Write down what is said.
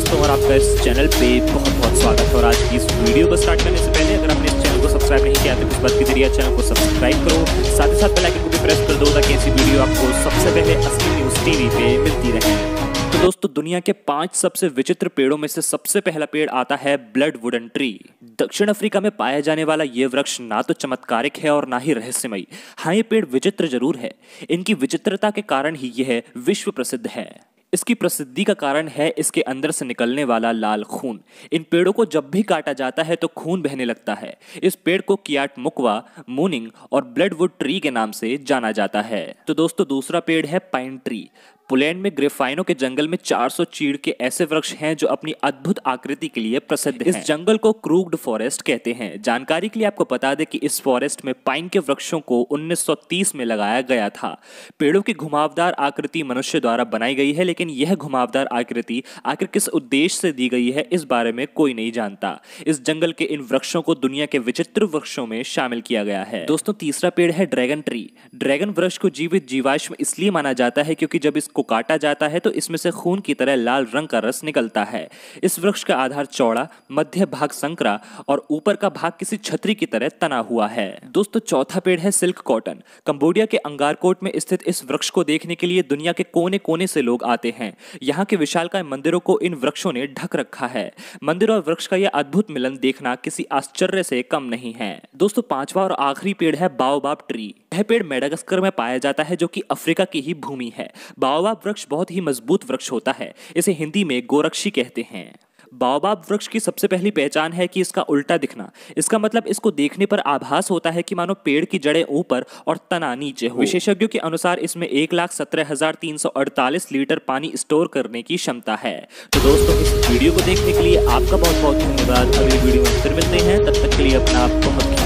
दोस्तों और आपका इस चैनल पे बहुत बहुत स्वागत है। और आज की इस वीडियो को स्टार्ट करने से पहले अगर आपने इस चैनल को सब्सक्राइब नहीं किया तो किस बात की देरी है, चैनल को सब्सक्राइब करो, साथ ही साथ बेल आइकन को भी प्रेस कर दो ताकि ऐसी वीडियो आपको सबसे पहले असली न्यूज़ टीवी पे मिलती रहे। तो दोस्तों, दुनिया के 5 सबसे विचित्र पेड़ों में से सबसे पहला पेड़ आता है ब्लड वुडन ट्री। दक्षिण अफ्रीका में पाया जाने वाला यह वृक्ष ना तो चमत्कारिक है और ना ही रहस्यमयी। हाँ, ये पेड़ विचित्र जरूर है। इनकी विचित्रता के कारण ही यह विश्व प्रसिद्ध है। इसकी प्रसिद्धि का कारण है इसके अंदर से निकलने वाला लाल खून। इन पेड़ों को जब भी काटा जाता है तो खून बहने लगता है। इस पेड़ को कियाट मुकवा, मूनिंग और ब्लडवुड ट्री के नाम से जाना जाता है। तो दोस्तों, दूसरा पेड़ है पाइन ट्री। पोलैंड में ग्रेफाइनो के जंगल में 400 चीड़ के ऐसे वृक्ष हैं जो अपनी अद्भुत आकृति के लिए प्रसिद्ध हैं। इस जंगल को क्रूग्ड फॉरेस्ट कहते हैं। जानकारी के लिए आपको बता दें कि इस फॉरेस्ट में पाइन के वृक्षों को 1930 में लगाया गया था। पेड़ों की घुमावदार आकृति मनुष्य द्वारा बनाई गई है, लेकिन यह घुमावदार आकृति आखिर किस उद्देश्य से दी गई है इस बारे में कोई नहीं जानता। इस जंगल के इन वृक्षों को दुनिया के विचित्र वृक्षों में शामिल किया गया है। दोस्तों, तीसरा पेड़ है ड्रैगन ट्री। ड्रैगन वृक्ष को जीवित जीवाश्म इसलिए माना जाता है क्योंकि जब को काटा जाता है तो इसमें से खून की तरह लाल रंग का रस निकलता है। इस वृक्ष का आधार चौड़ा, मध्य भाग संकरा और ऊपर का भाग किसी छतरी की तरह तना हुआ है। दोस्तों, चौथा पेड़ है सिल्क कॉटन। कंबोडिया के अंगारकोट में स्थित इस वृक्ष को देखने के लिए दुनिया के कोने कोने से लोग आते हैं। यहाँ के विशालकाय मंदिरों को इन वृक्षों ने ढक रखा है। मंदिर और वृक्ष का यह अद्भुत मिलन देखना किसी आश्चर्य से कम नहीं है। दोस्तों, पांचवा और आखिरी पेड़ है बाओबाब ट्री। यह पेड़ मेडागास्कर में पाया जाता है जो कि अफ्रीका की ही भूमि है। बाओबाब वृक्ष बहुत ही मजबूत वृक्ष होता है। इसे हिंदी में गोरक्षी कहते हैं। बाओबाब वृक्ष की सबसे पहली पहचान है कि इसका उल्टा दिखना। इसका मतलब इसको देखने पर आभास होता है कि मानो पेड़ की जड़ें ऊपर और तना नीचे हो। विशेषज्ञों के अनुसार इसमें 1,17,348 लीटर पानी स्टोर करने की क्षमता है। तो दोस्तों, इस वीडियो को देखने के लिए आपका बहुत बहुत धन्यवाद। अगली वीडियो में फिर मिलते हैं, तब तक के लिए अपना बहुत